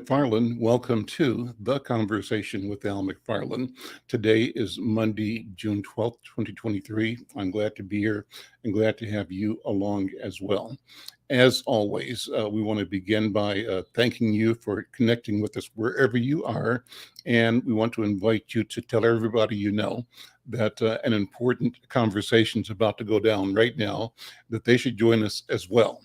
McFarlane. Welcome to The Conversation with Al McFarlane. Today is Monday, June 12th, 2023. I'm glad to be here and glad to have you along as well. As always, we want to begin by thanking you for connecting with us wherever you are. And we want to invite you to tell everybody you know that an important conversation is about to go down right now, that they should join us as well.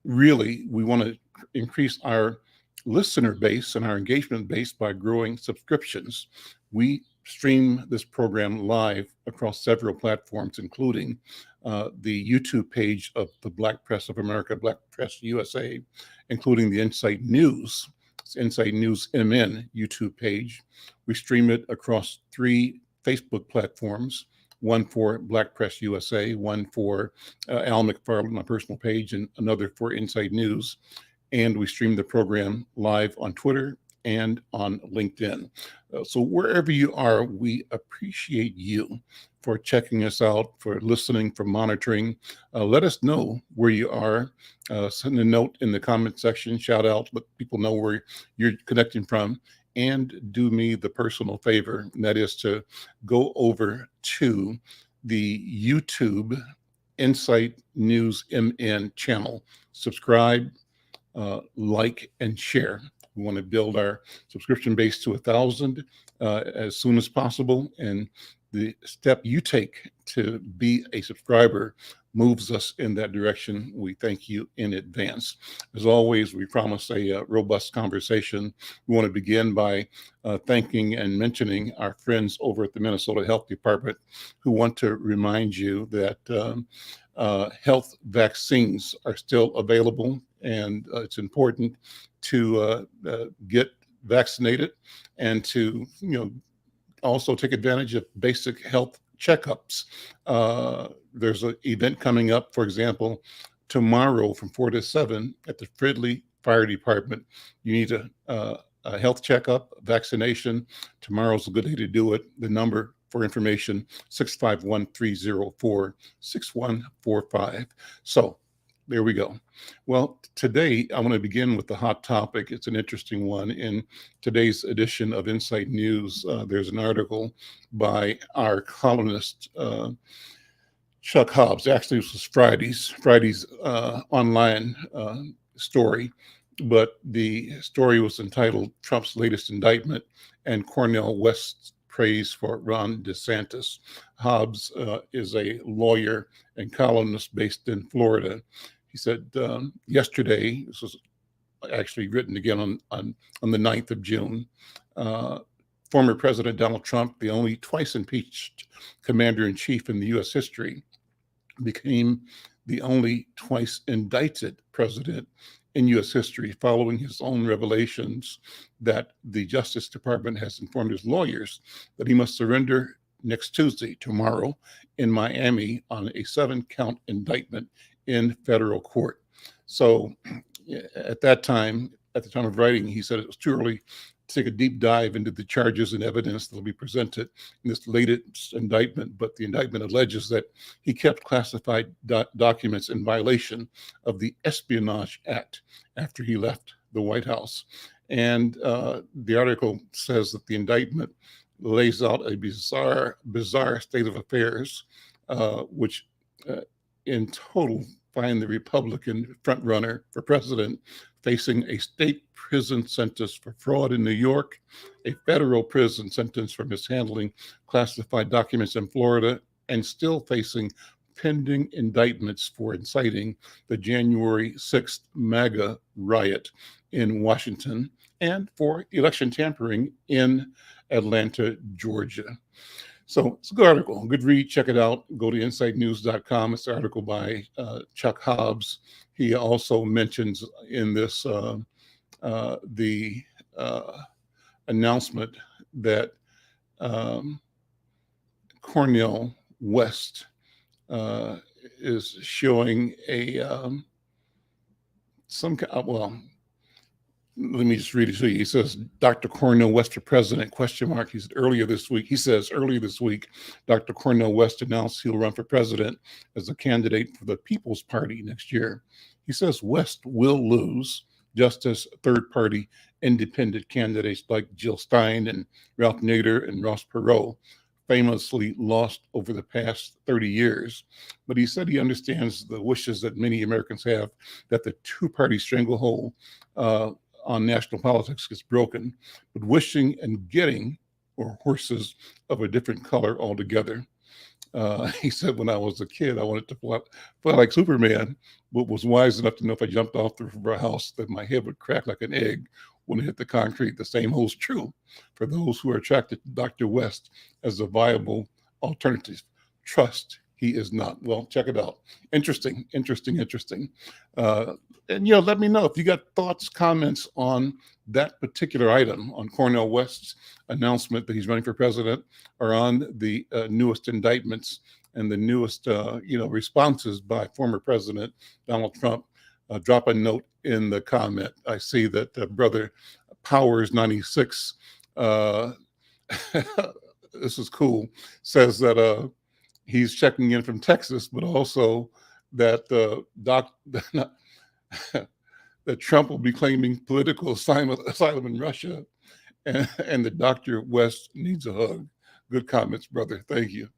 Really, we want to increase our listener base and our engagement base by growing subscriptions. We stream this program live across several platforms, including the YouTube page of the Black Press of America, Black Press USA, including the Insight News, Insight News MN YouTube page. We stream it across 3 Facebook platforms, one for Black Press USA, one for Al McFarlane, my personal page, and another for Insight News. And we stream the program live on Twitter and on LinkedIn. So wherever you are, we appreciate you for checking us out, for listening, for monitoring. Let us know where you are. Send a note in the comment section, shout out, let people know where you're connecting from. And do me the personal favor, and that is to go over to the YouTube Insight News MN channel. Subscribe, like, and share. We want to build our subscription base to 1,000 as soon as possible. And the step you take to be a subscriber moves us in that direction. We thank you in advance. As always, we promise a robust conversation. We want to begin by thanking and mentioning our friends over at the Minnesota Health Department, who want to remind you that health vaccines are still available, and it's important to get vaccinated and to also take advantage of basic health checkups. There's an event coming up, for example, tomorrow from 4 to 7 at the Fridley Fire Department. You need a health checkup, vaccination. Tomorrow's a good day to do it. The number for information, 651-304-6145. So there we go. Well, today I want to begin with the hot topic. It's an interesting one. In today's edition of Insight News, there's an article by our columnist, Chuck Hobbs. Actually, this was Friday's online story, but the story was entitled Trump's Latest Indictment and Cornel West's Praise for Ron DeSantis. Hobbs is a lawyer and columnist based in Florida. He said yesterday, this was actually written again on the 9th of June, former President Donald Trump, the only twice impeached commander-in-chief in the U.S. history, became the only twice indicted president in U.S. history, following his own revelations that the Justice Department has informed his lawyers that he must surrender next Tuesday, tomorrow, in Miami on a 7-count indictment in federal court. So at that time, at the time of writing, he said it was too early to take a deep dive into the charges and evidence that will be presented in this latest indictment, but the indictment alleges that he kept classified documents in violation of the Espionage Act after he left the White House. And the article says that the indictment lays out a bizarre state of affairs, which in total find the Republican frontrunner for president facing a state prison sentence for fraud in New York, a federal prison sentence for mishandling classified documents in Florida, and still facing pending indictments for inciting the January 6th MAGA riot in Washington and for election tampering in Atlanta, Georgia. So it's a good article, a good read. Check it out. Go to insightnews.com. It's an article by Chuck Hobbs. He also mentions in this the announcement that Cornel West is showing a let me just read it to you. He says, Dr. Cornel West for president, question mark. He said earlier this week, Dr. Cornel West announced he'll run for president as a candidate for the People's Party next year. He says West will lose just as third-party independent candidates like Jill Stein and Ralph Nader and Ross Perot famously lost over the past 30 years. But he said he understands the wishes that many Americans have that the two-party stranglehold on national politics gets broken, but wishing and getting are horses of a different color altogether. He said, when I was a kid, I wanted to fly like Superman, but was wise enough to know if I jumped off the roof of our house that my head would crack like an egg when it hit the concrete. The same holds true for those who are attracted to Dr. West as a viable alternative. Trust he is not. Well, check it out. Interesting. And let me know if you got thoughts, comments on that particular item, on Cornel West's announcement that he's running for president, or on the newest indictments and the newest responses by former President Donald Trump. Drop a note in the comment. I see that brother Powers 96, this is cool, says that he's checking in from Texas, but also that that Trump will be claiming political asylum in Russia, and that Dr. West needs a hug. Good comments, brother. Thank you.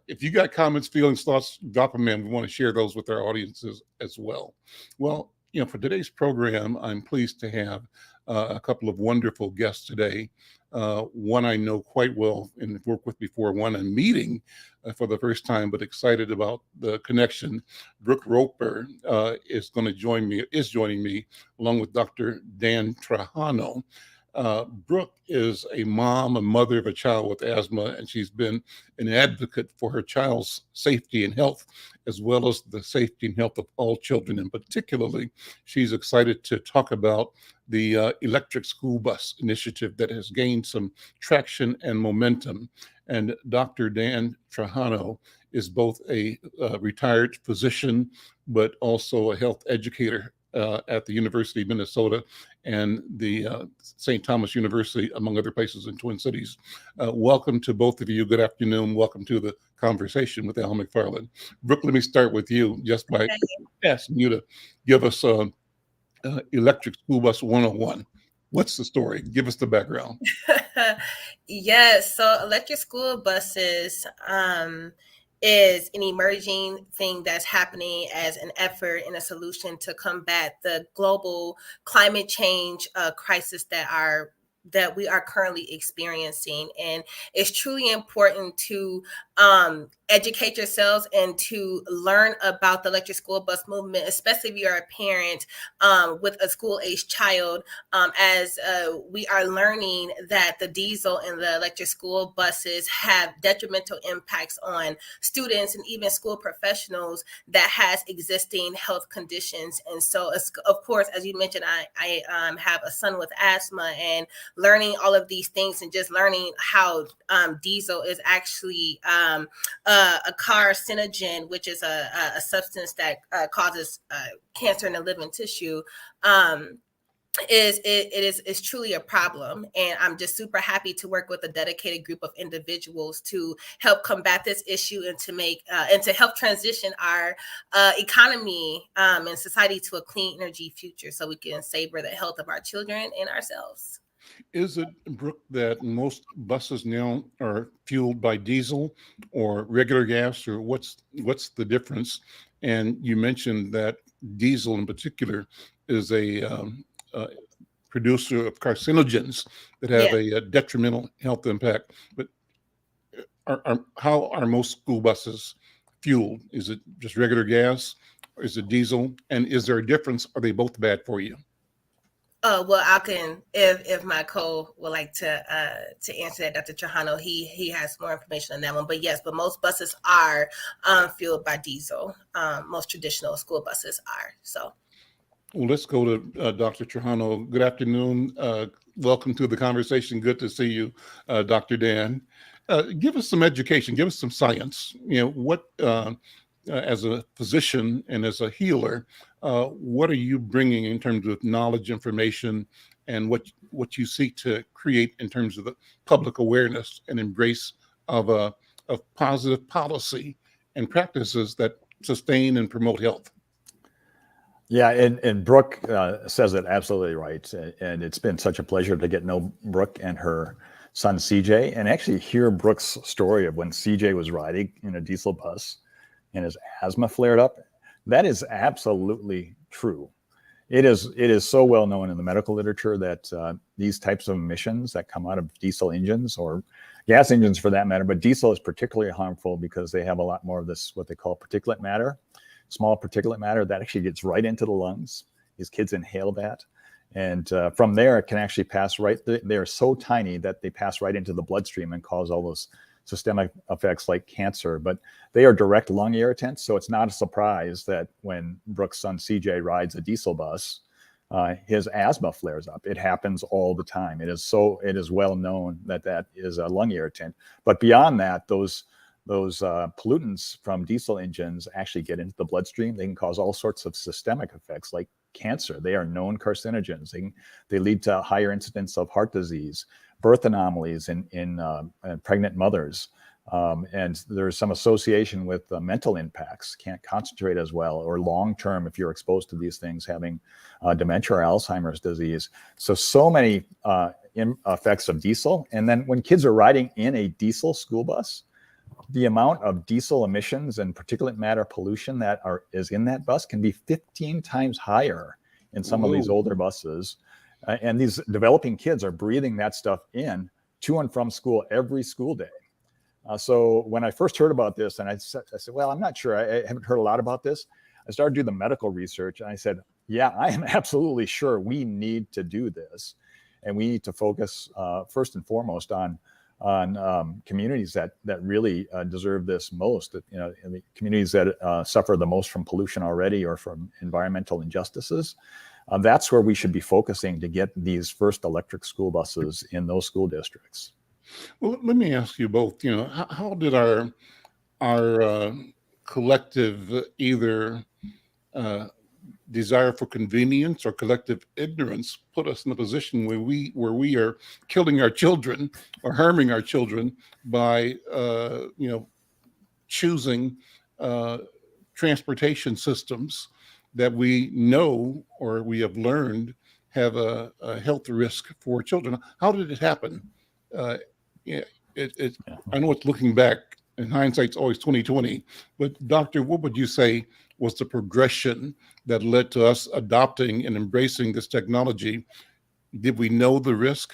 If you got comments, feelings, thoughts, drop them in. We want to share those with our audiences as well. Well, for today's program, I'm pleased to have a couple of wonderful guests today. One I know quite well and worked with before, one I'm meeting for the first time, but excited about the connection. Brooke Roper is joining me along with Dr. Dan Trajano. Brooke is a mother of a child with asthma, and she's been an advocate for her child's safety and health, as well as the safety and health of all children. And particularly, she's excited to talk about the electric school bus initiative that has gained some traction and momentum. And Dr. Dan Trajano is both a retired physician, but also a health educator at the University of Minnesota and the St. Thomas University, among other places in Twin Cities. Welcome to both of you. Good afternoon. Welcome to the conversation with Al McFarlane. Brooke, let me start with you just by asking you to give us Electric School Bus 101. What's the story? Give us the background. Yes, so electric school buses is an emerging thing that's happening as an effort and a solution to combat the global climate change crisis that we are currently experiencing. And it's truly important to educate yourselves and to learn about the electric school bus movement, especially if you're a parent with a school-aged child, as we are learning that the diesel and the electric school buses have detrimental impacts on students and even school professionals that has existing health conditions. And so, of course, as you mentioned, I have a son with asthma, and learning all of these things and just learning how diesel is actually a carcinogen, which is a substance that causes cancer in the living tissue, is truly a problem. And I'm just super happy to work with a dedicated group of individuals to help combat this issue and to make and to help transition our economy and society to a clean energy future, so we can savor the health of our children and ourselves. Is it, Brooke, that most buses now are fueled by diesel or regular gas, or what's the difference? And you mentioned that diesel in particular is a producer of carcinogens that have a detrimental health impact. But how are most school buses fueled? Is it just regular gas, or is it diesel? And is there a difference? Are they both bad for you? Well, I can, if my co would like to answer that, Dr. Trajano, he has more information on that one. But yes, but most buses are fueled by diesel. Most traditional school buses are. So. Well, let's go to Dr. Trajano. Good afternoon. Welcome to the conversation. Good to see you, Dr. Dan. Give us some education. Give us some science. What, as a physician and as a healer, what are you bringing in terms of knowledge, information, and what you seek to create in terms of the public awareness and embrace of positive policy and practices that sustain and promote health? Yeah, and Brooke says it absolutely right. And it's been such a pleasure to get to know Brooke and her son CJ, and actually hear Brooke's story of when CJ was riding in a diesel bus and his asthma flared up. That is absolutely true. It is so well known in the medical literature that these types of emissions that come out of diesel engines, or gas engines for that matter, but diesel is particularly harmful because they have a lot more of this, what they call particulate matter, small particulate matter that actually gets right into the lungs. These kids inhale that. And from there, it can actually pass right. They're so tiny that they pass right into the bloodstream and cause all those systemic effects like cancer. But they are direct lung irritants. So it's not a surprise that when Brooke's son CJ rides a diesel bus, his asthma flares up. It happens all the time. It is well known that that is a lung irritant. But beyond that, those pollutants from diesel engines actually get into the bloodstream. They can cause all sorts of systemic effects like cancer. They are known carcinogens. They lead to higher incidence of heart disease, birth anomalies in pregnant mothers. And there's some association with mental impacts, can't concentrate as well, or long-term, if you're exposed to these things, having dementia or Alzheimer's disease. So many effects of diesel. And then when kids are riding in a diesel school bus, the amount of diesel emissions and particulate matter pollution that is in that bus can be 15 times higher in some of these older buses. And these developing kids are breathing that stuff in to and from school every school day. So when I first heard about this, and I said, well, I'm not sure. I haven't heard a lot about this. I started doing the medical research, and I said, yeah, I am absolutely sure we need to do this. And we need to focus first and foremost on communities that really deserve this most. In the communities that suffer the most from pollution already or from environmental injustices. That's where we should be focusing to get these first electric school buses in those school districts. Well, let me ask you both. How did our collective either desire for convenience or collective ignorance put us in a position where we are killing our children or harming our children by choosing transportation systems that we know or we have learned have a health risk for children? How did it happen? Yeah, I know it's looking back, and hindsight's always 2020. But Doctor, what would you say was the progression that led to us adopting and embracing this technology? Did we know the risk?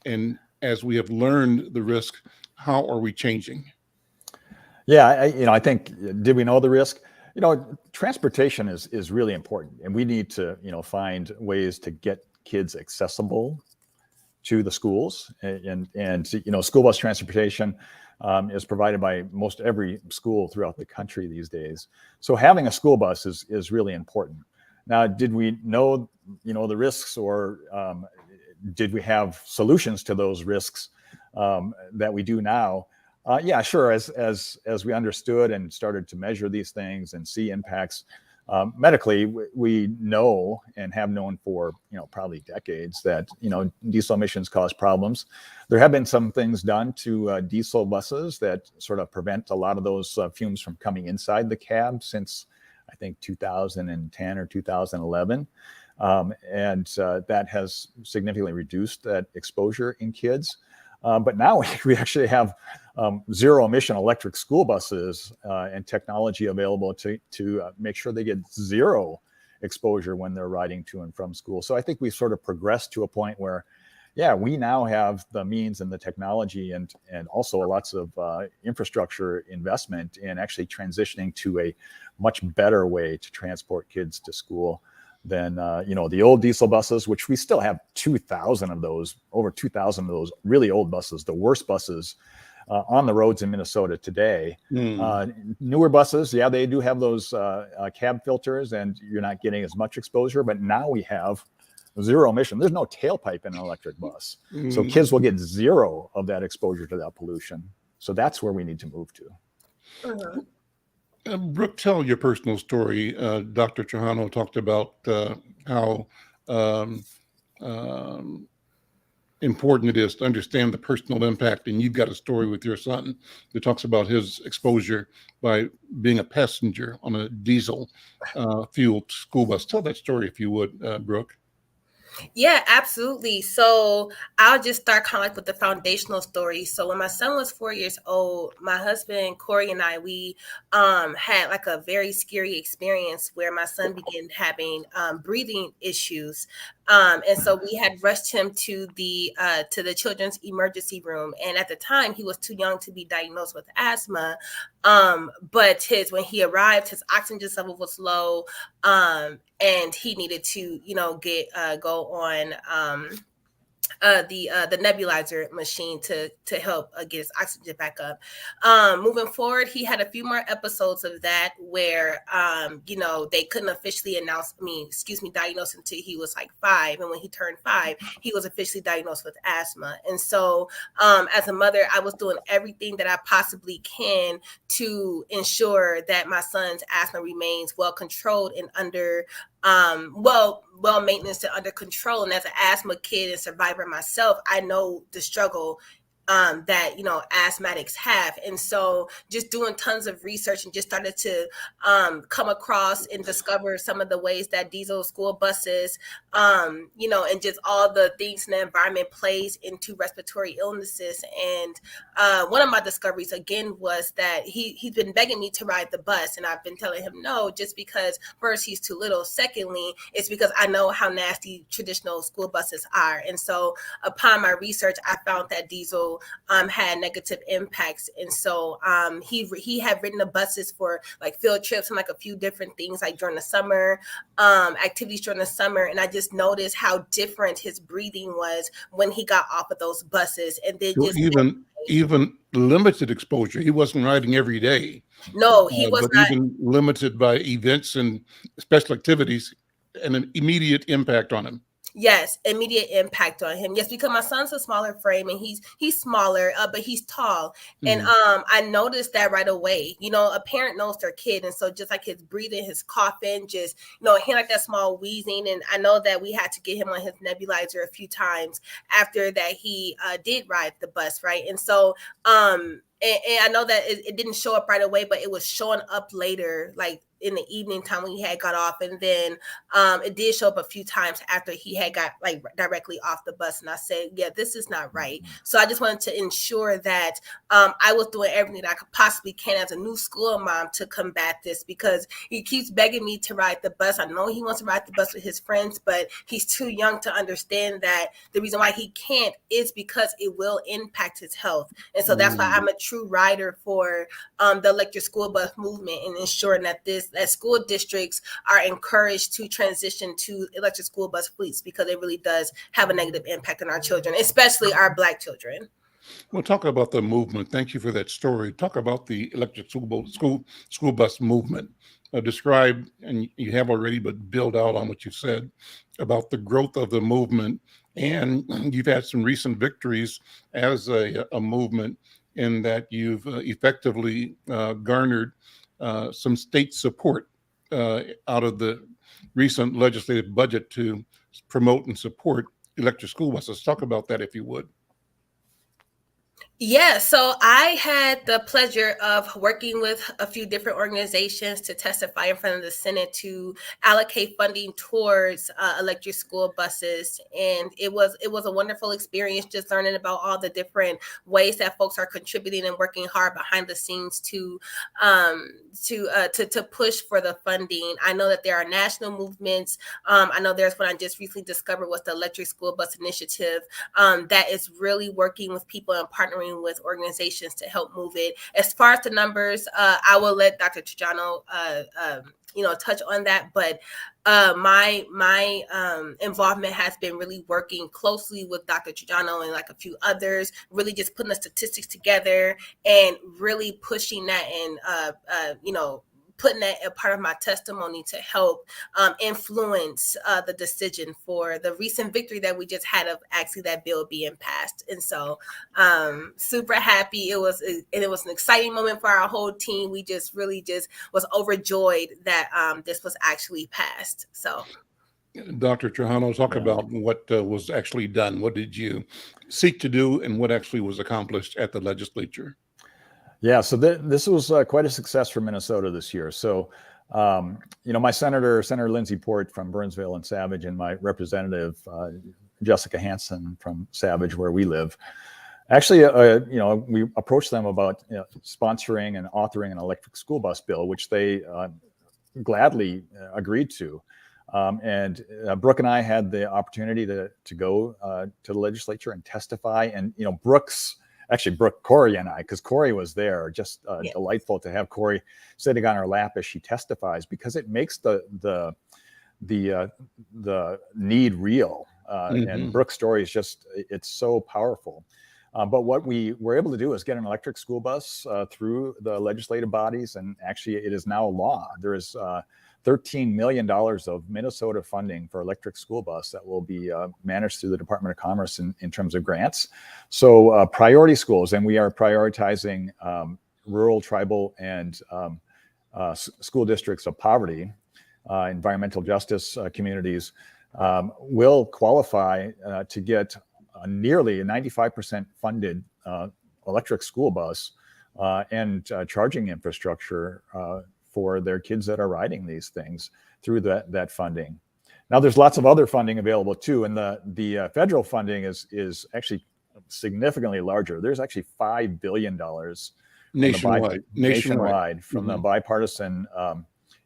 And as we have learned the risk, how are we changing? Yeah, I think, did we know the risk? Transportation is really important, and we need to, find ways to get kids accessible to the schools. And school bus transportation is provided by most every school throughout the country these days. So having a school bus is really important. Now, did we know, the risks, or did we have solutions to those risks that we do now? Yeah, sure. As we understood and started to measure these things and see impacts medically, we know and have known for probably decades that diesel emissions cause problems. There have been some things done to diesel buses that sort of prevent a lot of those fumes from coming inside the cab since I think 2010 or 2011. And that has significantly reduced that exposure in kids. But now we actually have zero emission electric school buses and technology available to make sure they get zero exposure when they're riding to and from school. So I think we've sort of progressed to a point where, yeah, we now have the means and the technology and also lots of infrastructure investment in actually transitioning to a much better way to transport kids to school than the old diesel buses, which we still have 2,000 of those, over 2,000 of those really old buses, the worst buses on the roads in Minnesota today. Newer buses, yeah, they do have those cab filters, and you're not getting as much exposure. But now we have zero emission. There's no tailpipe in an electric bus, so kids will get zero of that exposure to that pollution. So that's where we need to move to. Brooke, tell your personal story. Dr. Trujano talked about how important it is to understand the personal impact. And you've got a story with your son that talks about his exposure by being a passenger on a diesel fueled school bus. Tell that story if you would, Brooke. Yeah, absolutely. So I'll just start kind of like with the foundational story. So when my son was 4 years old, my husband Corey and I, we had like a very scary experience where my son began having breathing issues. And so we had rushed him to the children's emergency room. And at the time, he was too young to be diagnosed with asthma. But when he arrived, his oxygen level was low, and he needed to, go on the nebulizer machine to help get his oxygen back up. Moving forward, he had a few more episodes of that where they couldn't officially diagnose until he was like 5, and when he turned 5, he was officially diagnosed with asthma. And so, as a mother, I was doing everything that I possibly can to ensure that my son's asthma remains well controlled and under well maintenance and under control. And as an asthma kid and survivor myself, I know the struggle that asthmatics have. And so just doing tons of research and just started to come across and discover some of the ways that diesel school buses and just all the things in the environment plays into respiratory illnesses. And one of my discoveries again was that he's been begging me to ride the bus, and I've been telling him no, just because first, he's too little, secondly, it's because I know how nasty traditional school buses are. And so upon my research, I found that diesel had negative impacts. And so he had ridden the buses for like field trips and like a few different things like during the summer, activities during the summer. And I just noticed how different his breathing was when he got off of those buses. And then So just even limited exposure. He wasn't riding every day. No, he was but not. Even limited by events and special activities, and an immediate impact on him. Yes, immediate impact on him. Yes, because my son's a smaller frame and he's smaller, but he's tall. And I noticed that right away. A parent knows their kid, and so just like his breathing, his coughing, just he had like that small wheezing. And I know that we had to get him on his nebulizer a few times after that he did ride the bus, right? And so and I know that it didn't show up right away, but it was showing up later, like in the evening time when he had got off. And then it did show up a few times after he had got like directly off the bus. And I said, yeah, this is not right. So I just wanted to ensure that I was doing everything that I could possibly can as a new school mom to combat this, because he keeps begging me to ride the bus. I know he wants to ride the bus with his friends, but he's too young to understand that the reason why he can't is because it will impact his health. And so that's why I'm a true rider for the electric school bus movement, and ensuring that school districts are encouraged to transition to electric school bus fleets, because it really does have a negative impact on our children, especially our Black children. Well, talk about the movement. Thank you for that story. Talk about the electric school bus movement. Describe, and you have already, but build out on what you said about the growth of the movement. And you've had some recent victories as a movement, in that you've effectively garnered some state support out of the recent legislative budget to promote and support electric school buses. Talk about that, if you would. Yeah, so I had the pleasure of working with a few different organizations to testify in front of the Senate to allocate funding towards electric school buses, and it was a wonderful experience just learning about all the different ways that folks are contributing and working hard behind the scenes to push for the funding. I know that there are national movements. I know there's one I just recently discovered was the Electric School Bus Initiative that is really working with people and partnering with organizations to help move it. As far as the numbers, I will let Dr. Trujano touch on that, but my involvement has been really working closely with Dr. Trujano and like a few others, really just putting the statistics together and really pushing that and putting that a part of my testimony to help influence the decision for the recent victory that we just had of actually that bill being passed. And so super happy. It was an exciting moment for our whole team. We just really was overjoyed that this was actually passed. So Dr. Trujano, talk Yeah. about what was actually done. What did you seek to do, and what actually was accomplished at the legislature? Yeah, so this was quite a success for Minnesota this year. So, my Senator Lindsey Port from Burnsville and Savage, and my representative Jessica Hansen from Savage, where we live, actually, we approached them about sponsoring and authoring an electric school bus bill, which they gladly agreed to. And Brooke and I had the opportunity to go to the legislature and testify. And Brooke, Corey and I, because Corey was there, just delightful to have Corey sitting on her lap as she testifies, because it makes the need real. And Brooke's story is it's so powerful. But what we were able to do is get an electric school bus through the legislative bodies, and actually it is now law. There is $13 million of Minnesota funding for electric school bus that will be managed through the Department of Commerce in terms of grants. So priority schools, and we are prioritizing rural, tribal, and school districts of poverty, environmental justice communities, will qualify to get nearly a 95% funded electric school bus and charging infrastructure for their kids that are riding these things through that funding. Now, there's lots of other funding available too, and the federal funding is actually significantly larger. There's actually $5 billion nationwide from the bipartisan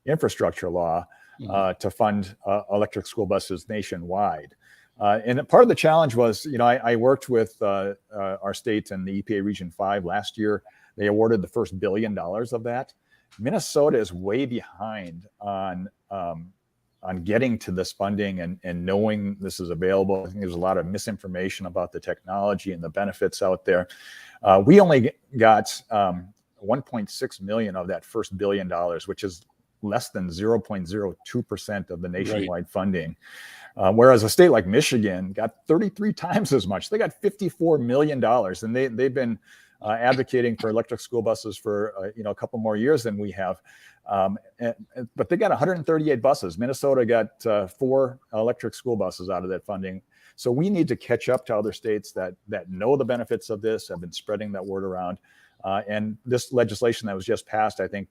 infrastructure law to fund electric school buses nationwide. And part of the challenge was, I worked with our state and the EPA Region 5 last year. They awarded the first $1 billion of that. Minnesota is way behind on getting to this funding and knowing this is available. I think there's a lot of misinformation about the technology and the benefits out there. We only got 1.6 million of that first $1 billion, which is less than 0.02% of the nationwide funding. Whereas a state like Michigan got 33 times as much. They got $54 million, and they've been advocating for electric school buses for a couple more years than we have. But they got 138 buses. Minnesota got 4 electric school buses out of that funding. So we need to catch up to other states that know the benefits of this, have been spreading that word around. And this legislation that was just passed, I think,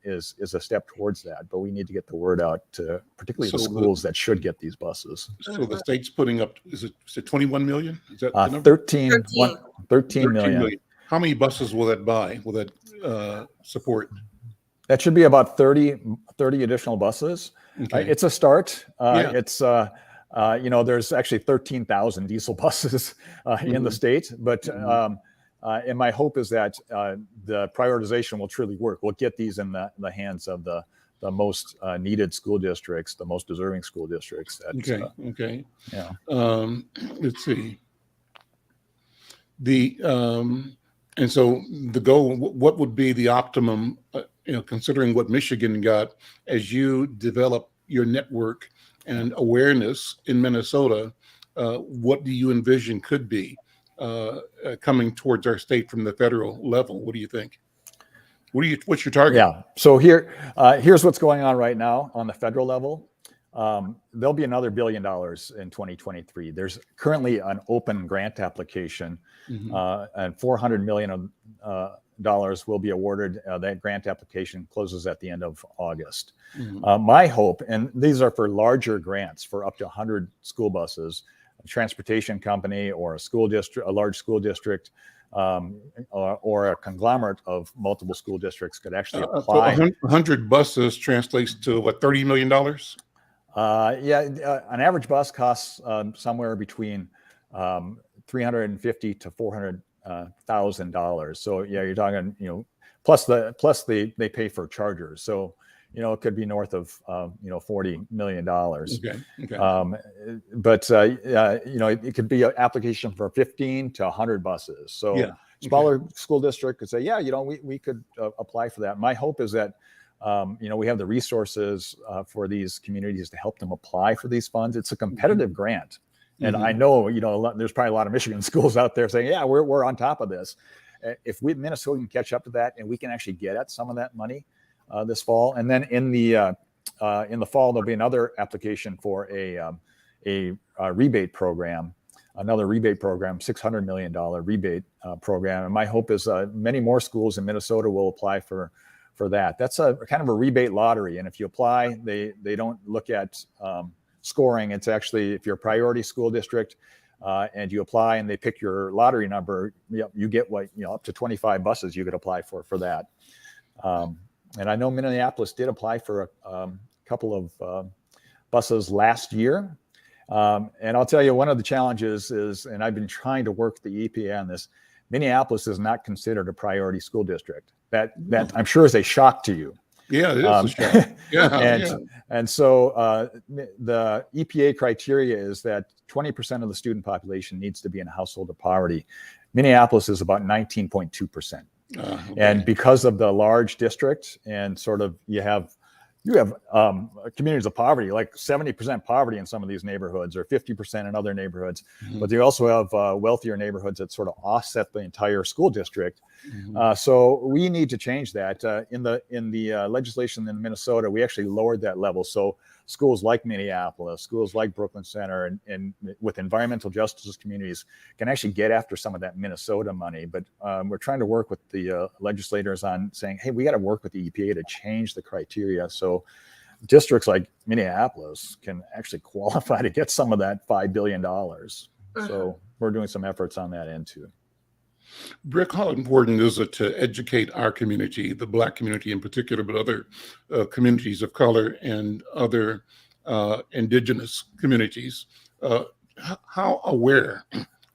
is a step towards that. But we need to get the word out to particularly the schools that should get these buses. So the state's putting up, is it 21 million? Is that 13 million. How many buses will that buy? Will that support? That should be about 30 additional buses. Okay. It's a start. It's there's actually 13,000 diesel buses in the state, but and my hope is that the prioritization will truly work. We'll get these in the hands of the most needed school districts, the most deserving school districts. Okay. Yeah. Let's see. And so the goal, what would be the optimum, considering what Michigan got, as you develop your network and awareness in Minnesota, what do you envision could be coming towards our state from the federal level? What do you think? What's your target? Yeah. So here's what's going on right now on the federal level. There'll be another $1 billion in 2023. There's currently an open grant application, and $400 million dollars will be awarded. That grant application closes at the end of August. My hope, and these are for larger grants for up to 100 school buses, a transportation company or a large school district, or a conglomerate of multiple school districts could actually apply. 100 buses translates to what, $30 million? An average bus costs somewhere between $350,000 to $400,000. So you're talking, plus they pay for chargers. So it could be north of $40 million. Okay. But it could be an application for 15 to 100 buses. So smaller school district could say, we could apply for that. My hope is that we have the resources for these communities to help them apply for these funds. It's a competitive grant. And I know, there's probably a lot of Michigan schools out there saying, we're on top of this. If Minnesota can catch up to that and we can actually get at some of that money this fall. And then in the in the fall, there'll be another application for a rebate program, another rebate program, $600 million rebate program. And my hope is many more schools in Minnesota will apply for that. That's a kind of a rebate lottery. And if you apply, they don't look at scoring. It's actually, if you're a priority school district and you apply and they pick your lottery number, you get up to 25 buses you could apply for that. And I know Minneapolis did apply for a couple of buses last year. And I'll tell you, one of the challenges is, and I've been trying to work with the EPA on this, Minneapolis is not considered a priority school district. That I'm sure is a shock to you. Yeah, it is a shock. Yeah, and so the EPA criteria is that 20% of the student population needs to be in a household of poverty. Minneapolis is about 19.2%. Okay. And because of the large district and sort of you have communities of poverty, like 70% poverty in some of these neighborhoods or 50% in other neighborhoods, but they also have wealthier neighborhoods that sort of offset the entire school district. So we need to change that. In the legislation in Minnesota, we actually lowered that level. So schools like Minneapolis, schools like Brooklyn Center, and with environmental justice communities can actually get after some of that Minnesota money. But we're trying to work with the legislators on saying, hey, we got to work with the EPA to change the criteria so districts like Minneapolis can actually qualify to get some of that $5 billion. So we're doing some efforts on that end too. Brooke, how important is it to educate our community, the Black community in particular, but other communities of color and other indigenous communities? How aware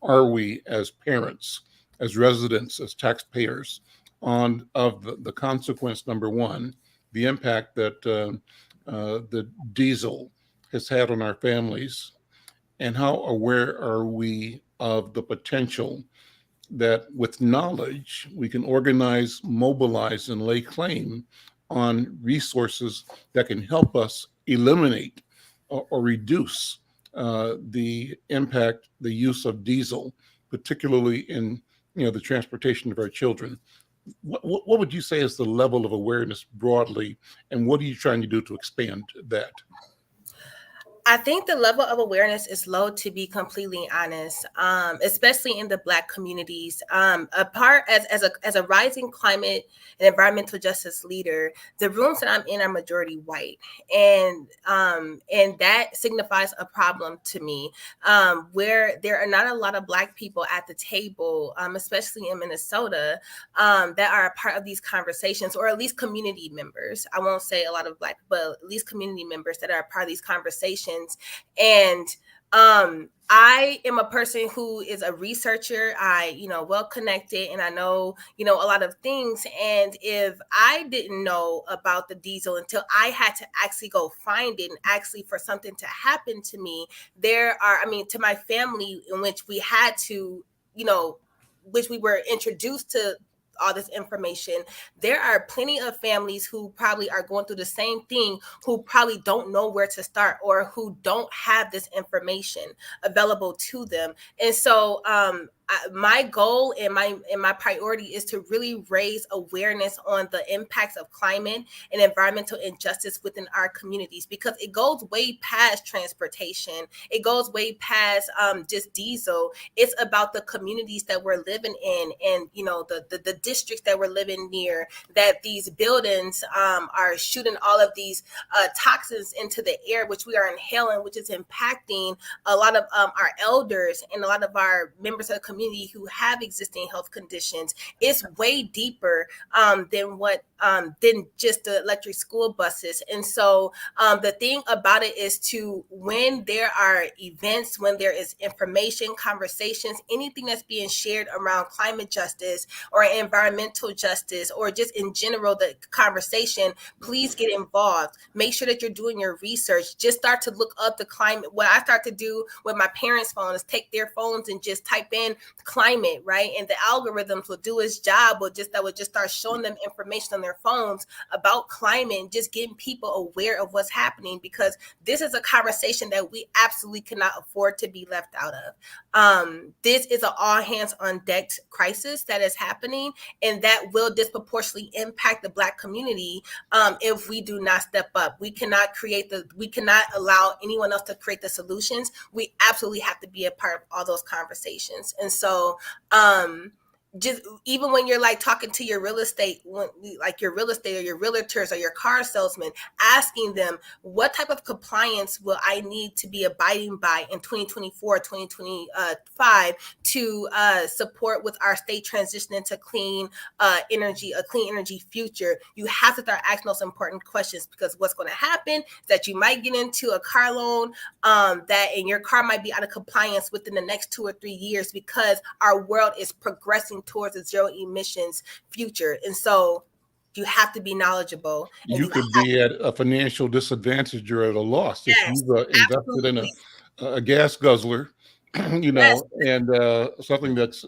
are we as parents, as residents, as taxpayers of the consequence, number one, the impact that the diesel has had on our families, and how aware are we of the potential that with knowledge we can organize, mobilize, and lay claim on resources that can help us eliminate or reduce the impact, the use of diesel, particularly in the transportation of our children. What would you say is the level of awareness broadly, and what are you trying to do to expand that? I think the level of awareness is low, to be completely honest, especially in the Black communities. As a rising climate and environmental justice leader, the rooms that I'm in are majority white, and that signifies a problem to me, where there are not a lot of Black people at the table, especially in Minnesota, that are a part of these conversations, or at least community members. I won't say a lot of Black, but at least community members that are a part of these conversations. And I am a person who is a researcher. I, well connected, and I know, a lot of things. And if I didn't know about the diesel until I had to actually go find it and actually for something to happen to me, to my family, in which we had to, which we were introduced to all this information, there are plenty of families who probably are going through the same thing, who probably don't know where to start, or who don't have this information available to them. And so my goal and my priority is to really raise awareness on the impacts of climate and environmental injustice within our communities, because it goes way past transportation. It goes way past just diesel. It's about the communities that we're living in, and the districts that we're living near, that these buildings are shooting all of these toxins into the air, which we are inhaling, which is impacting a lot of our elders and a lot of our members of the community who have existing health conditions. It's way deeper than just the electric school buses. And so the thing about it is when there are events, when there is information, conversations, anything that's being shared around climate justice or environmental justice, or just in general, the conversation, please get involved. Make sure that you're doing your research. Just start to look up the climate. What I start to do with my parents' phone is take their phones and just type in climate, right? And the algorithms will do its job, that would just start showing them information on their phones about climate and just getting people aware of what's happening, because this is a conversation that we absolutely cannot afford to be left out of. This is an all hands on deck crisis that is happening, and that will disproportionately impact the Black community if we do not step up. We cannot allow anyone else to create the solutions. We absolutely have to be a part of all those conversations. And so just even when you're like talking to your real estate, like your real estate or your realtors or your car salesman, asking them, what type of compliance will I need to be abiding by in 2024, 2025 to support with our state transition into clean energy, a clean energy future? You have to start asking those important questions, because what's going to happen is that you might get into a car loan and your car might be out of compliance within the next 2 or 3 years, because our world is progressing towards a zero emissions future. And so you have to be knowledgeable. You could be at a financial disadvantage or at a loss if you've invested in a gas guzzler, you know, and something that's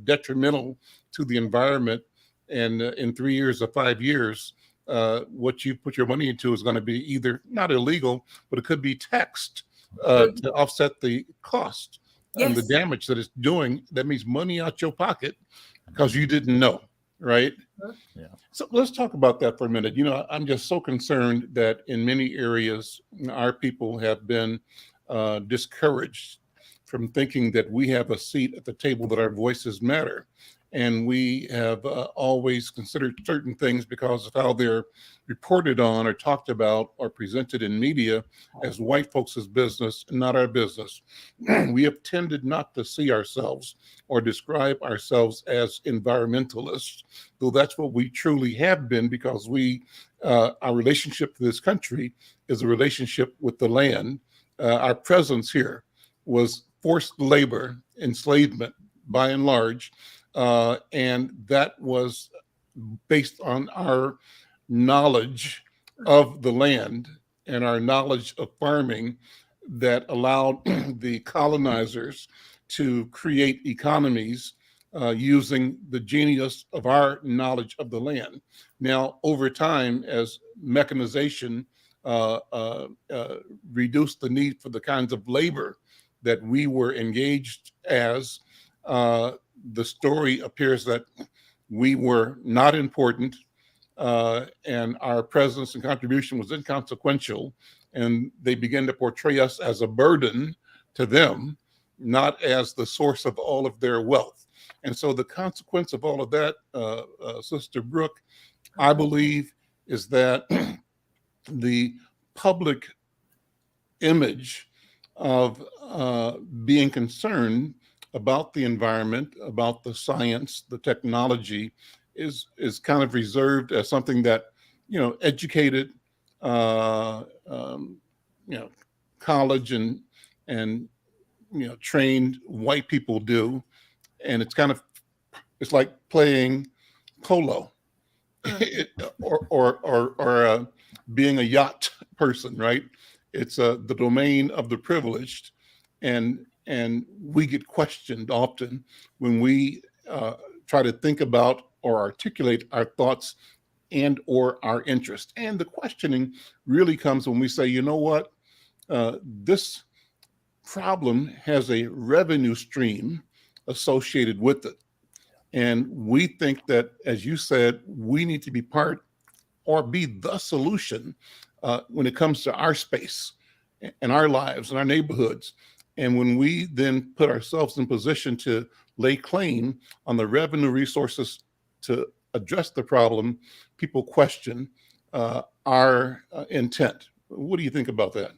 detrimental to the environment. And in 3 years or 5 years, what you put your money into is going to be either not illegal, but it could be taxed to offset the cost and the damage that it's doing. That means money out your pocket because you didn't know, right? Yeah. So let's talk about that for a minute. You know, I'm just so concerned that in many areas, our people have been discouraged from thinking that we have a seat at the table, that our voices matter. And we have always considered certain things because of how they're reported on or talked about or presented in media as white folks' business, not our business. We have tended not to see ourselves or describe ourselves as environmentalists, though that's what we truly have been, because our relationship to this country is a relationship with the land. Our presence here was forced labor, enslavement, by and large. And that was based on our knowledge of the land and our knowledge of farming that allowed the colonizers to create economies using the genius of our knowledge of the land. Now, over time, as mechanization reduced the need for the kinds of labor that we were engaged as, the story appears that we were not important, and our presence and contribution was inconsequential, and they began to portray us as a burden to them, not as the source of all of their wealth. And so the consequence of all of that, Sister Brooke, I believe, is that the public image of being concerned about the environment, about the science, the technology, is kind of reserved as something that, you know, educated, college and trained white people do, and it's like playing polo, or being a yacht person, right? It's the domain of the privileged, and we get questioned often when we try to think about or articulate our thoughts and or our interest. And the questioning really comes when we say, you know what, this problem has a revenue stream associated with it. And we think that, as you said, we need to be part or be the solution when it comes to our space and our lives and our neighborhoods. And when we then put ourselves in position to lay claim on the revenue resources to address the problem, people question our intent. What do you think about that?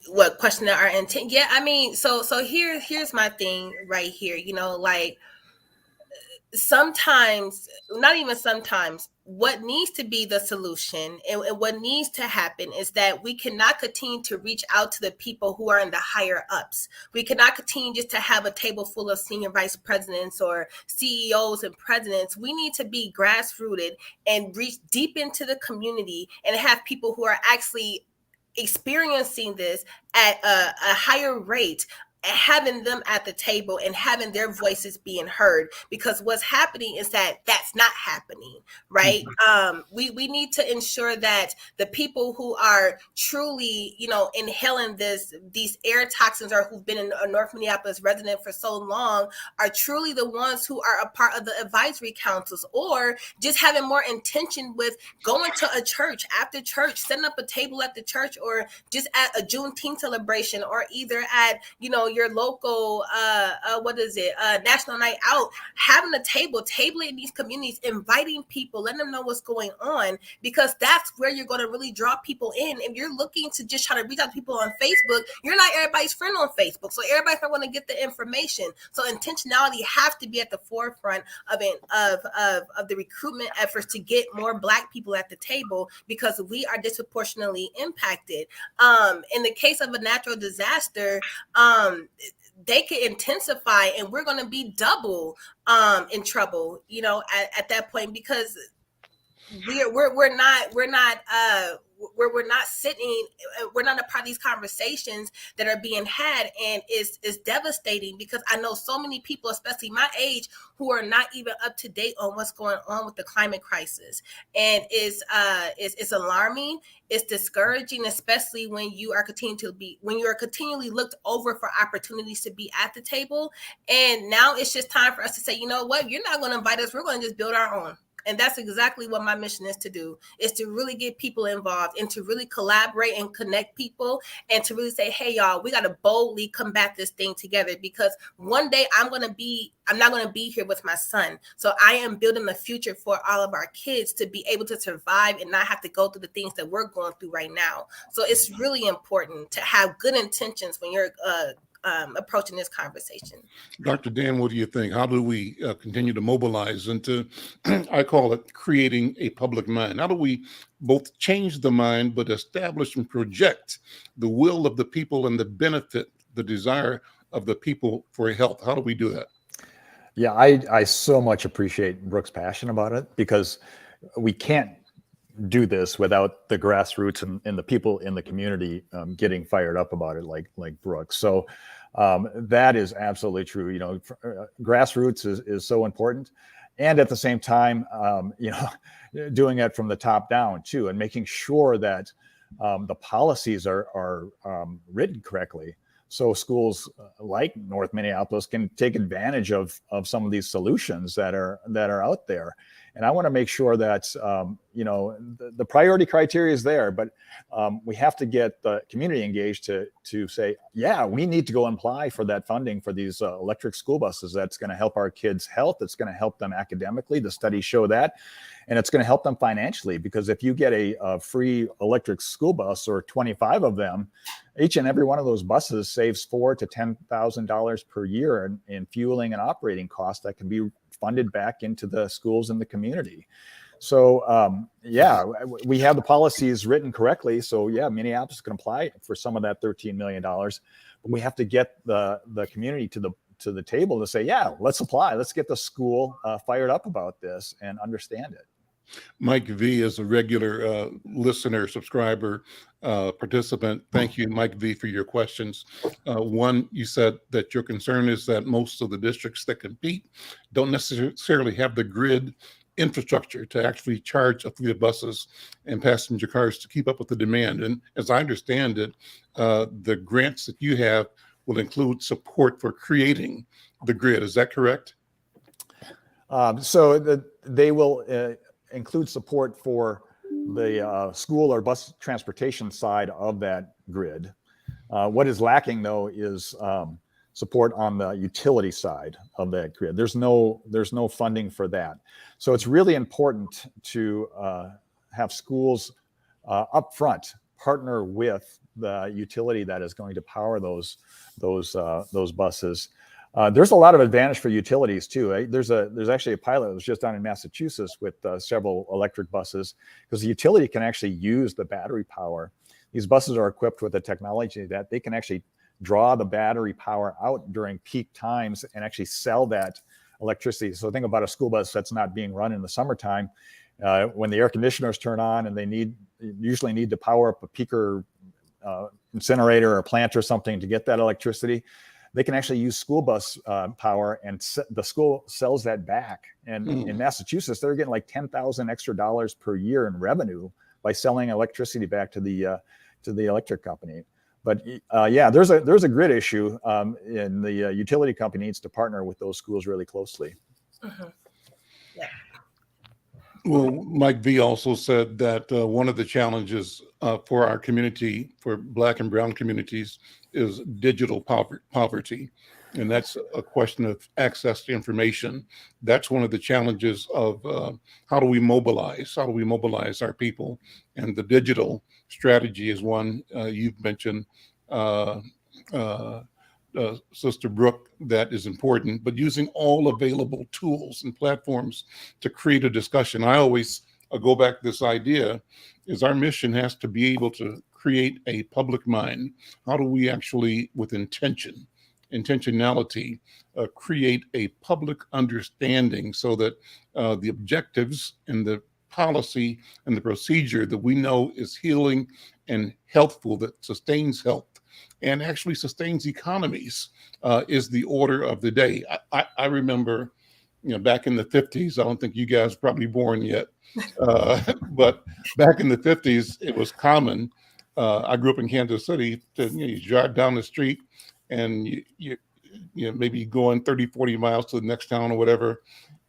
What question our intent? Yeah, I mean, so here's my thing right here. You know, like, sometimes, not even sometimes, what needs to be the solution and what needs to happen is that we cannot continue to reach out to the people who are in the higher ups. We cannot continue just to have a table full of senior vice presidents or CEOs and presidents. We need to be grassrooted and reach deep into the community and have people who are actually experiencing this at a higher rate having them at the table and having their voices being heard, because what's happening is that that's not happening, right? We need to ensure that the people who are truly, inhaling these air toxins, or who've been in a North Minneapolis resident for so long, are truly the ones who are a part of the advisory councils, or just having more intention with going to a church after church, setting up a table at the church, or just at a Juneteenth celebration, or either at, your local, National Night Out, having a table in these communities, inviting people, letting them know what's going on, because that's where you're going to really draw people in. If you're looking to just try to reach out to people on Facebook, you're not everybody's friend on Facebook, so everybody's not going to get the information. So intentionality has to be at the forefront of the recruitment efforts to get more Black people at the table, because we are disproportionately impacted. In the case of a natural disaster, they could intensify, and we're going to be double in trouble, at that point, because we're not sitting, we're not a part of these conversations that are being had, and it's devastating, because I know so many people, especially my age, who are not even up to date on what's going on with the climate crisis, and it's alarming. It's discouraging, especially when you are continually looked over for opportunities to be at the table. And now it's just time for us to say, you know what, you're not going to invite us, we're going to just build our own. And that's exactly what my mission is to do, is to really get people involved, and to really collaborate and connect people, and to really say, hey, y'all, we got to boldly combat this thing together, because one day I'm not going to be here with my son. So I am building the future for all of our kids to be able to survive and not have to go through the things that we're going through right now. So it's really important to have good intentions when you're approaching this conversation. Dr. Dan, what do you think? How do we continue to mobilize into, I call it creating a public mind? How do we both change the mind, but establish and project the will of the people and the benefit, the desire of the people for health? How do we do that? Yeah, I so much appreciate Brooke's passion about it, because we can't do this without the grassroots and the people in the community getting fired up about it, like Brooke. So that is absolutely true. Grassroots is so important, and at the same time, doing it from the top down too, and making sure that the policies are written correctly, so schools like North Minneapolis can take advantage of some of these solutions that are out there. And I want to make sure that the priority criteria is there, but we have to get the community engaged to say, yeah, we need to go and apply for that funding for these electric school buses. That's going to help our kids' health. It's going to help them academically. The studies show that. And it's going to help them financially, because if you get a free electric school bus, or 25 of them, each and every one of those buses saves $4,000 to $10,000 per year in fueling and operating costs that can be funded back into the schools in the community. So we have the policies written correctly. So yeah, Minneapolis can apply for some of that $13 million, but we have to get the community to the table to say, yeah, let's apply. Let's get the school fired up about this and understand it. Mike V is a regular listener, subscriber, participant. Thank you, Mike V, for your questions. One, you said that your concern is that most of the districts that compete don't necessarily have the grid infrastructure to actually charge a fleet of buses and passenger cars to keep up with the demand. And as I understand it, the grants that you have will include support for creating the grid. Is that correct? They will include support for the school or bus transportation side of that grid. What is lacking, though, is support on the utility side of that grid. There's no funding for that. So it's really important to have schools up front partner with the utility that is going to power those buses. There's a lot of advantage for utilities too. Right? There's actually a pilot that was just done in Massachusetts with several electric buses, because the utility can actually use the battery power. These buses are equipped with a technology that they can actually draw the battery power out during peak times and actually sell that electricity. So think about a school bus that's not being run in the summertime, when the air conditioners turn on and they usually need to power up a peaker incinerator or plant or something to get that electricity. they can actually use school bus power, and the school sells that back. And in Massachusetts, they're getting like $10,000 extra per year in revenue by selling electricity back to the electric company. But yeah, there's a grid issue, and the utility company needs to partner with those schools really closely. Yeah. Well, Mike V also said that one of the challenges for our community, for Black and Brown communities, is digital poverty. And that's a question of access to information. That's one of the challenges of how do we mobilize our people? And the digital strategy is one you've mentioned, Sister Brooke, that is important, but using all available tools and platforms to create a discussion. I always go back to this idea is our mission has to be able to create a public mind. How do we actually, with intentionality, create a public understanding so that the objectives and the policy and the procedure that we know is healing and healthful, that sustains health and actually sustains economies, is the order of the day. I remember, back in the 50s, I don't think you guys were probably born yet, but back in the 50s, it was common. I grew up in Kansas City. You drive down the street and you maybe going 30, 40 miles to the next town or whatever,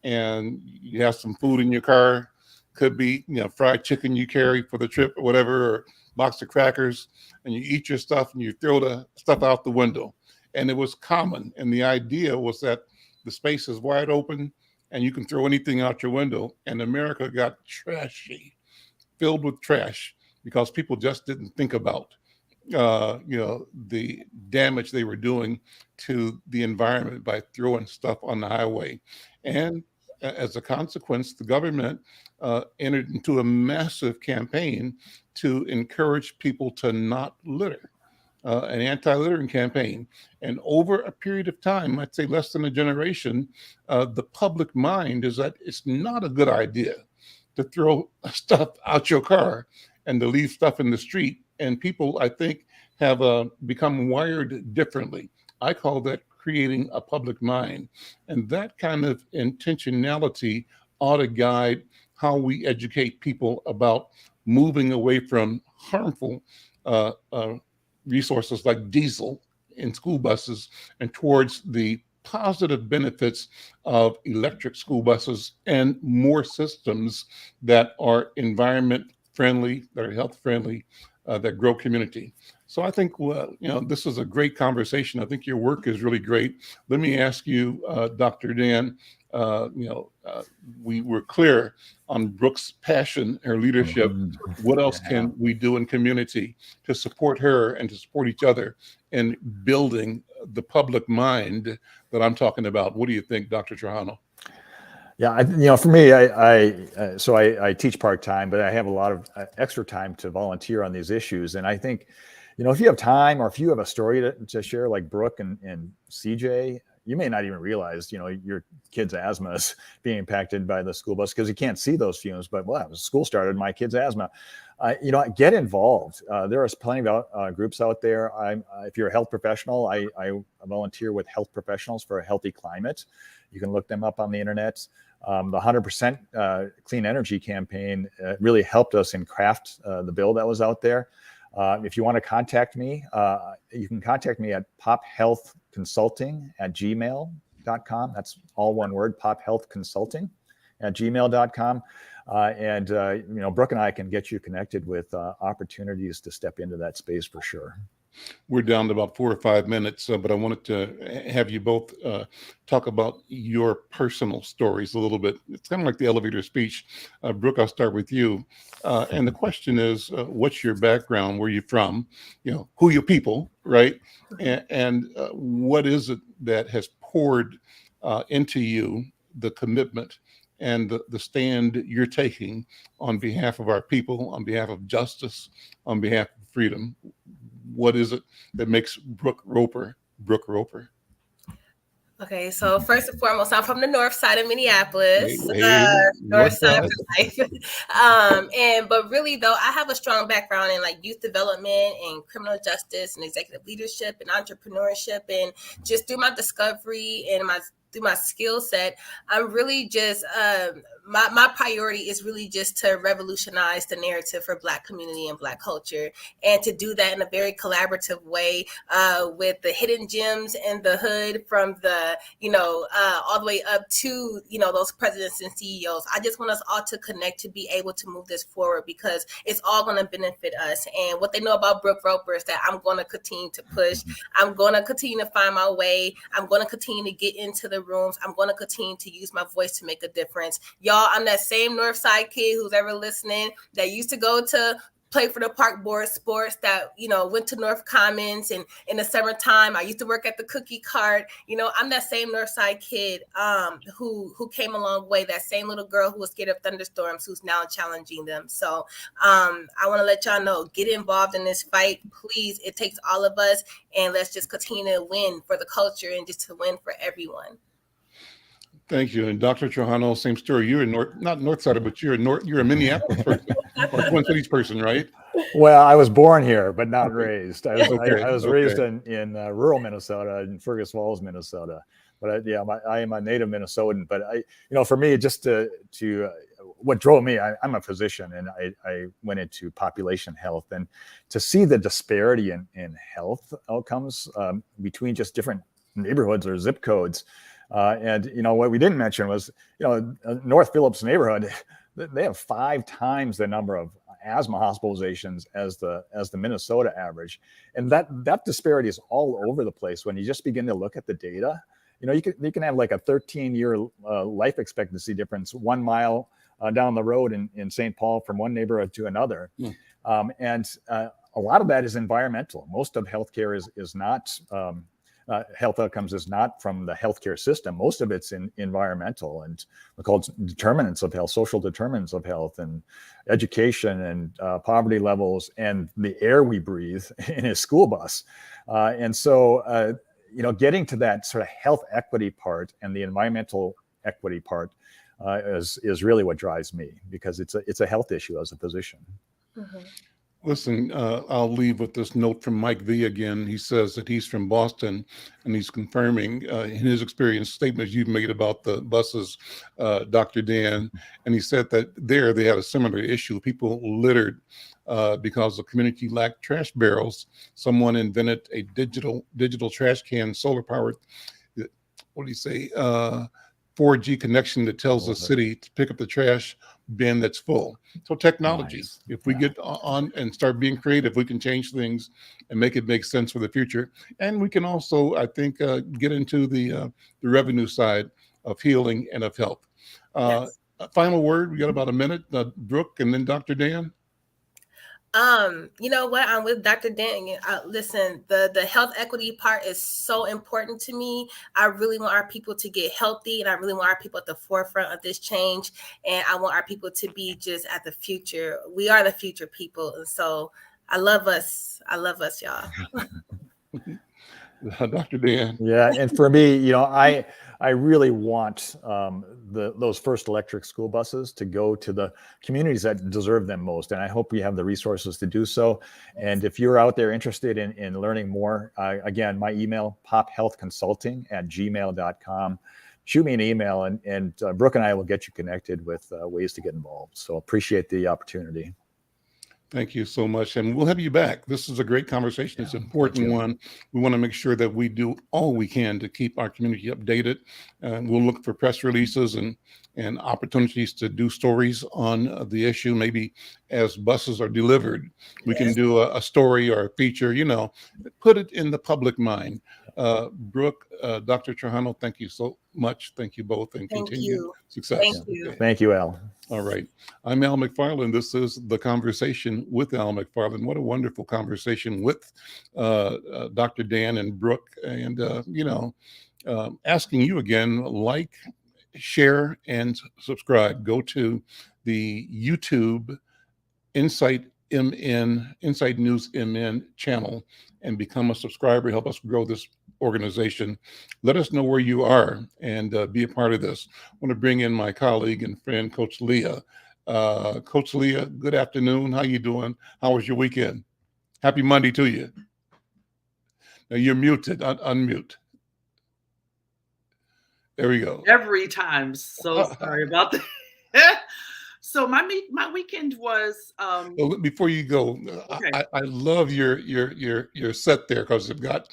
and you have some food in your car. Could be, fried chicken you carry for the trip or whatever, or box of crackers, and you eat your stuff and you throw the stuff out the window. And it was common. And the idea was that the space is wide open and you can throw anything out your window. And America got trashy, filled with trash, because people just didn't think about, the damage they were doing to the environment by throwing stuff on the highway. And as a consequence, the government entered into a massive campaign to encourage people to not litter, an anti-littering campaign. And over a period of time, I'd say less than a generation, the public mind is that it's not a good idea to throw stuff out your car and to leave stuff in the street. And people, I think, have become wired differently. I call that creating a public mind. And that kind of intentionality ought to guide how we educate people about moving away from harmful resources like diesel in school buses and towards the positive benefits of electric school buses and more systems that are environment friendly, that are health friendly, that grow community. So I think, this is a great conversation. I think your work is really great. Let me ask you, Dr. Dan, we were clear on Brooke's passion, her leadership. What else can we do in community to support her and to support each other in building the public mind that I'm talking about? What do you think, Dr. Trajano? Yeah, for me, I teach part-time, but I have a lot of extra time to volunteer on these issues. And I think, if you have time or if you have a story to share like Brooke and CJ, you may not even realize, your kid's asthma is being impacted by the school bus because you can't see those fumes. But school started, my kid's asthma. Get involved. There are plenty of groups out there. If you're a health professional, I volunteer with health professionals for a healthy climate. You can look them up on the internet. The 100% Clean Energy campaign really helped us in craft the bill that was out there. If you want to contact me, you can contact me at pophealthconsulting@gmail.com. That's all one word, pophealthconsulting@gmail.com. And Brooke and I can get you connected with opportunities to step into that space for sure. We're down to about 4 or 5 minutes, but I wanted to have you both talk about your personal stories a little bit. It's kind of like the elevator speech. Brooke, I'll start with you. And the question is, what's your background? Where are you from? Who are your people, right? And what is it that has poured into you the commitment and the stand you're taking on behalf of our people, on behalf of justice, on behalf of freedom? What is it that makes Brooke Roper Brooke Roper? Okay, so first and foremost, I'm from the north side of Minneapolis, Hey, north north side side. for life. But really though, I have a strong background in like youth development and criminal justice and executive leadership and entrepreneurship, and just through my discovery and through my skill set, I'm really just my priority is really just to revolutionize the narrative for Black community and Black culture, and to do that in a very collaborative way with the hidden gems in the hood, from the all the way up to those presidents and CEOs. I just want us all to connect to be able to move this forward, because it's all going to benefit us. And what they know about Brooke Roper is that I'm going to continue to push. I'm going to continue to find my way. I'm going to continue to get into the rooms. I'm going to continue to use my voice to make a difference. Y'all, I'm that same North Side kid who's ever listening that used to go to play for the park board sports, that went to North Commons, and in the summertime I used to work at the cookie cart. I'm that same Northside kid who came a long way, that same little girl who was scared of thunderstorms, who's now challenging them. So I want to let y'all know, get involved in this fight, please. It takes all of us, and let's just continue to win for the culture and just to win for everyone. Thank you. And Dr. Trujano, same story. You're not north side, but you're a Minneapolis person or Twin Cities person, right? Well, I was born here, but not raised. I was Okay. raised in rural Minnesota, in Fergus Falls, Minnesota. But I am a native Minnesotan. But for me, just to what drove me, I'm a physician, and I went into population health, and to see the disparity in health outcomes between just different neighborhoods or zip codes. And what we didn't mention was, North Phillips neighborhood, they have 5 times the number of asthma hospitalizations as the Minnesota average, and that disparity is all over the place. When you just begin to look at the data, you can have like a 13-year life expectancy difference 1 mile down the road in St. Paul from one neighborhood to another. And a lot of that is environmental. Most of healthcare is not. Health outcomes is not from the healthcare system. Most of it's environmental, and we're called determinants of health, social determinants of health, and education, and poverty levels, and the air we breathe in a school bus. And so, getting to that sort of health equity part and the environmental equity part is really what drives me, because it's a health issue as a physician. Mm-hmm. Listen, I'll leave with this note from Mike V again. He says that he's from Boston, and he's confirming in his experience statements you've made about the buses, Dr. Dan. And he said that there they had a similar issue. People littered because the community lacked trash barrels. Someone invented a digital trash can, solar powered. What do you say? 4G connection that tells the city to pick up the trash bin that's full. So technology, Nice. if we get on and start being creative, we can change things and make it make sense for the future. And we can also, I think, get into the revenue side of healing and of health. Yes. Final word, we got about a minute, Brooke, and then Dr. Dan. You know what? I'm with Dr. Dan. Listen, the health equity part is so important to me. I really want our people to get healthy, and I really want our people at the forefront of this change. And I want our people to be just at the future. We are the future people. And so I love us. I love us, y'all. Dr. Dan. Yeah, and for me, I really want those first electric school buses to go to the communities that deserve them most, and I hope we have the resources to do so. And if you're out there interested in learning more, again, my email, pophealthconsulting@gmail.com. Shoot me an email, and Brooke and I will get you connected with ways to get involved. So appreciate the opportunity. Thank you so much. And we'll have you back. This is a great conversation. It's an important one. We want to make sure that we do all we can to keep our community updated. We'll look for press releases and opportunities to do stories on the issue. Maybe as buses are delivered, we can do a story or a feature, put it in the public mind. Brooke, Dr. Trujano, thank you so much. Thank you both, and continued success. Thank you. Okay. Thank you, Al. All right. I'm Al McFarlane. This is The Conversation with Al McFarlane. What a wonderful conversation with Dr. Dan and Brooke. And, asking you again, like, share, and subscribe. Go to the YouTube Insight News MN channel and become a subscriber. Help us grow this organization, let us know where you are and be a part of this. I want to bring in my colleague and friend, Coach Leah. Coach Leah, good afternoon. How you doing? How was your weekend? Happy Monday to you. Now you're muted. Unmute. There we go. Every time. So sorry about that. So my weekend was. Well, before you go, okay. I love your set there because it's got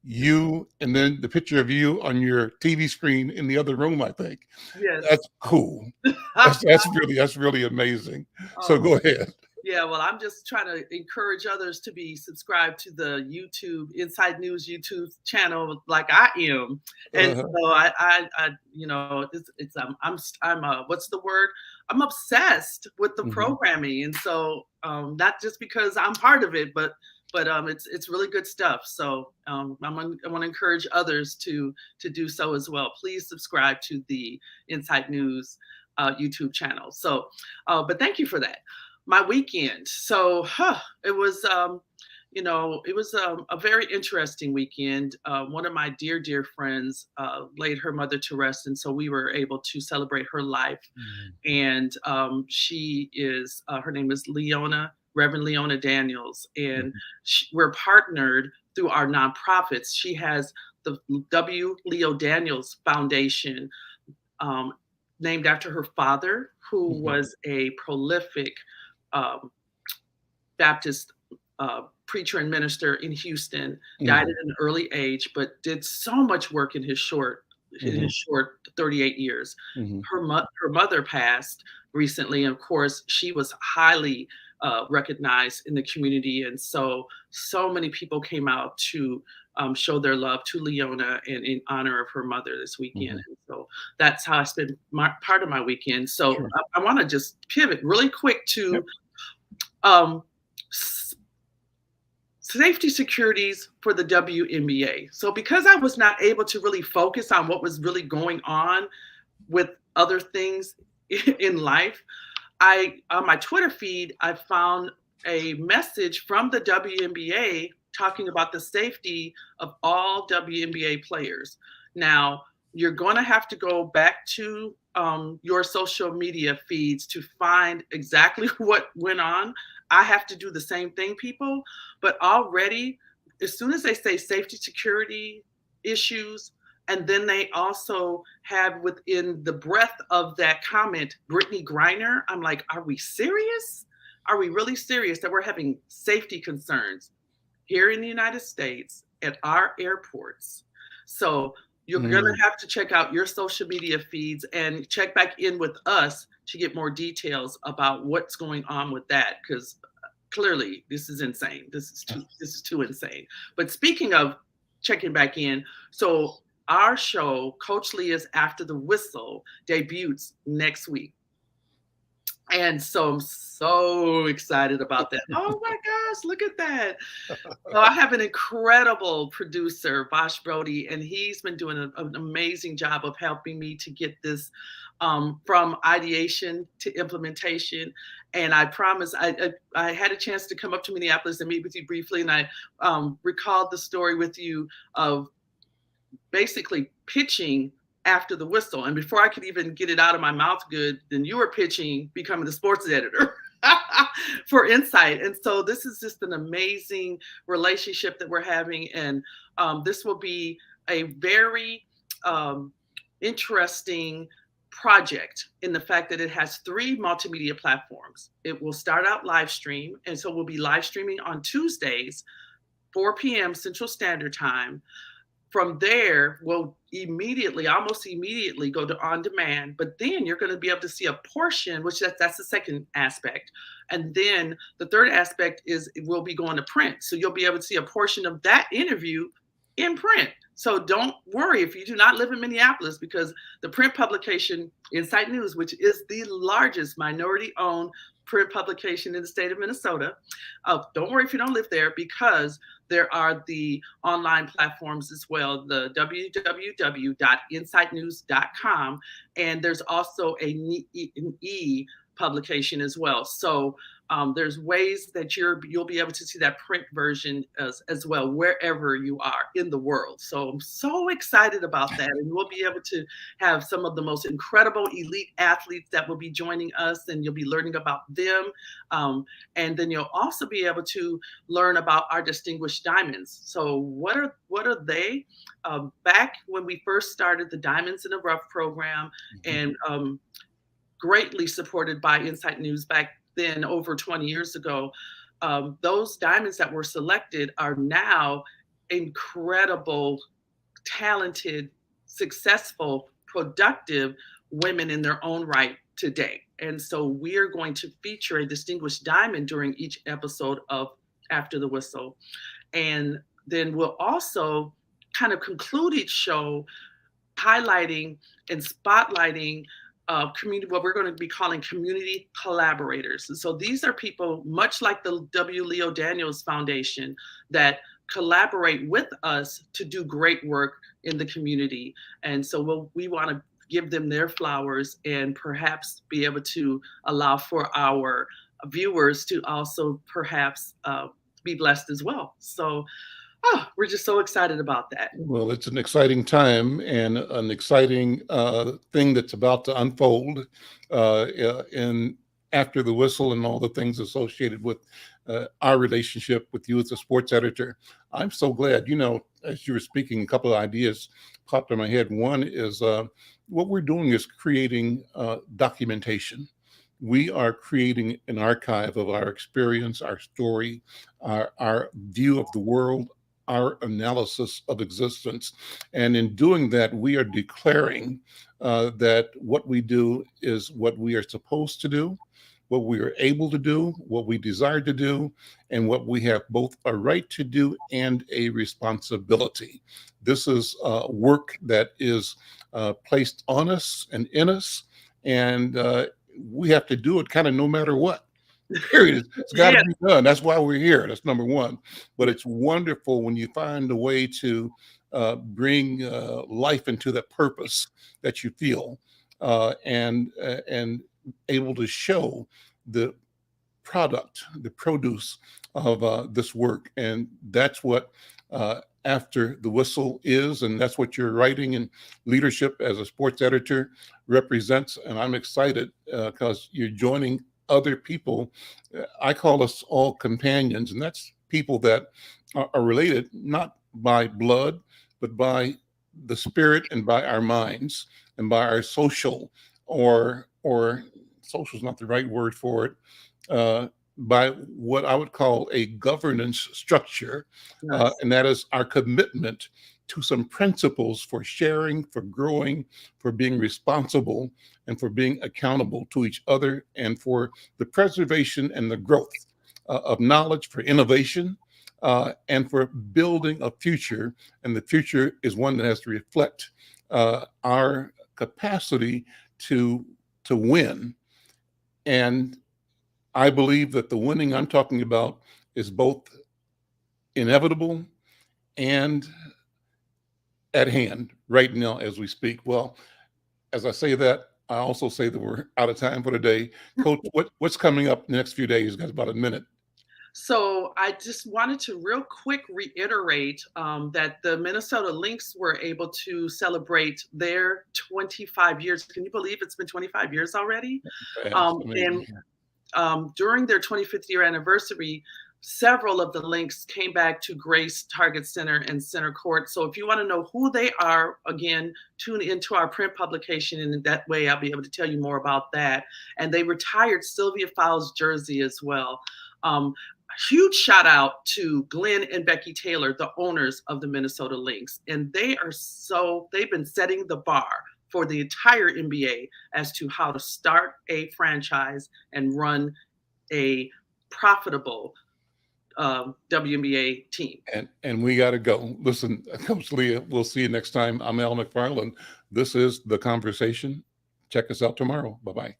you and then the picture of you on your TV screen in the other room. I think. Yes. That's cool. That's really amazing. So go ahead. Yeah, well, I'm just trying to encourage others to be subscribed to the YouTube Inside News YouTube channel, like I am, and so I you know, I'm what's the word? I'm obsessed with the programming, and so not just because I'm part of it, but it's really good stuff. So I want to encourage others to do so as well. Please subscribe to the Inside News YouTube channel. So, but thank you for that. My weekend. So it was, you know, it was a very interesting weekend. One of my dear friends laid her mother to rest. And so we were able to celebrate her life. And she is, her name is Reverend Leona Daniels. And we're partnered through our nonprofits. She has the W. Leo Daniels Foundation, named after her father, who was a prolific Baptist preacher and minister in Houston, died at an early age, but did so much work in his short 38 years. Her mother passed recently, and of course, she was highly recognized in the community, and so many people came out to show their love to Leona and in honor of her mother this weekend. And so that's how I spent part of my weekend. So I want to just pivot really quick to safety securities for the WNBA. So because I was not able to really focus on what was really going on with other things in life, on my Twitter feed, I found a message from the WNBA talking about the safety of all WNBA players. Now, you're going to have to go back to your social media feeds to find exactly what went on. I have to do the same thing, people. But already, as soon as they say safety security issues, and then they also have within the breadth of that comment, Brittany Griner, I'm like, are we serious? Are we really serious that we're having safety concerns here in the United States at our airports? So you're going to have to check out your social media feeds and check back in with us to get more details about what's going on with that, because clearly this is insane. This is too insane. But speaking of checking back in, so our show, Coach Leah's After the Whistle, debuts next week. And so I'm so excited about that. Oh my gosh, look at that. So I have an incredible producer, Bosch Brody, and he's been doing an amazing job of helping me to get this from ideation to implementation. And I promise, I had a chance to come up to Minneapolis and meet with you briefly, and I recalled the story with you of basically pitching After the Whistle. And before I could even get it out of my mouth good, then you were pitching becoming the sports editor for Insight. And so this is just an amazing relationship that we're having. And this will be a very interesting project in the fact that it has 3 multimedia platforms. It will start out live stream. And so we'll be live streaming on Tuesdays, 4 p.m. Central Standard Time. From there, we'll almost immediately go to on demand, but then you're going to be able to see a portion, which that's the second aspect. And then the third aspect is we'll be going to print. So you'll be able to see a portion of that interview in print. So don't worry if you do not live in Minneapolis, because the print publication, Insight News, which is the largest minority-owned print publication in the state of Minnesota. Don't worry if you don't live there, because there are the online platforms as well, the www.insightnews.com, and there's also an e-publication as well. So There's ways that you'll be able to see that print version as well, wherever you are in the world. So I'm so excited about that. And we'll be able to have some of the most incredible elite athletes that will be joining us, and you'll be learning about them. And then you'll also be able to learn about our distinguished diamonds. So what are they? Back when we first started the Diamonds in the Rough program, and greatly supported by Insight News back then, over 20 years ago, those diamonds that were selected are now incredible, talented, successful, productive women in their own right today. And so we are going to feature a distinguished diamond during each episode of After the Whistle. And then we'll also kind of conclude each show highlighting and spotlighting community, what we're going to be calling community collaborators. And so these are people much like the W. Leo Daniels Foundation that collaborate with us to do great work in the community. And so we want to give them their flowers and perhaps be able to allow for our viewers to also perhaps be blessed as well. So we're just so excited about that. Well, it's an exciting time and an exciting thing that's about to unfold in After the Whistle and all the things associated with our relationship with you as a sports editor. I'm so glad, as you were speaking, a couple of ideas popped in my head. One is what we're doing is creating documentation. We are creating an archive of our experience, our story, our view of the world, our analysis of existence. And in doing that, we are declaring that what we do is what we are supposed to do, what we are able to do, what we desire to do, and what we have both a right to do and a responsibility. This is work that is placed on us and in us, and we have to do it kind of no matter what. Period. It's got to be done. That's why we're here. That's number one. But it's wonderful when you find a way to bring life into that purpose that you feel, and able to show the product, the produce of this work. And that's what After the Whistle is, and that's what your writing and leadership as a sports editor represents. And I'm excited because you're joining other people. I call us all companions, and that's people that are related not by blood, but by the spirit and by our minds and by our social, or social is not the right word for it, by what I would call a governance structure. Yes. And that is our commitment to some principles for sharing, for growing, for being responsible, and for being accountable to each other, and for the preservation and the growth of knowledge, for innovation, and for building a future. And the future is one that has to reflect our capacity to win. And I believe that the winning I'm talking about is both inevitable and at hand right now as we speak. Well, as I say that, I also say that we're out of time for today. Coach, what's coming up the next few days? Got about a minute. So I just wanted to real quick reiterate that the Minnesota Lynx were able to celebrate their 25 years. Can you believe it's been 25 years already? And during their 25th year anniversary, several of the Lynx came back to grace Target Center and Center Court. So if you want to know who they are, again, tune into our print publication, and in that way I'll be able to tell you more about that. And they retired Sylvia Fowles' jersey as well. Huge shout out to Glenn and Becky Taylor, the owners of the Minnesota Lynx. And they've been setting the bar for the entire NBA as to how to start a franchise and run a profitable WNBA team. And we got to go. Listen, Coach Leah, we'll see you next time. I'm Al McFarlane. This is The Conversation. Check us out tomorrow. Bye-bye.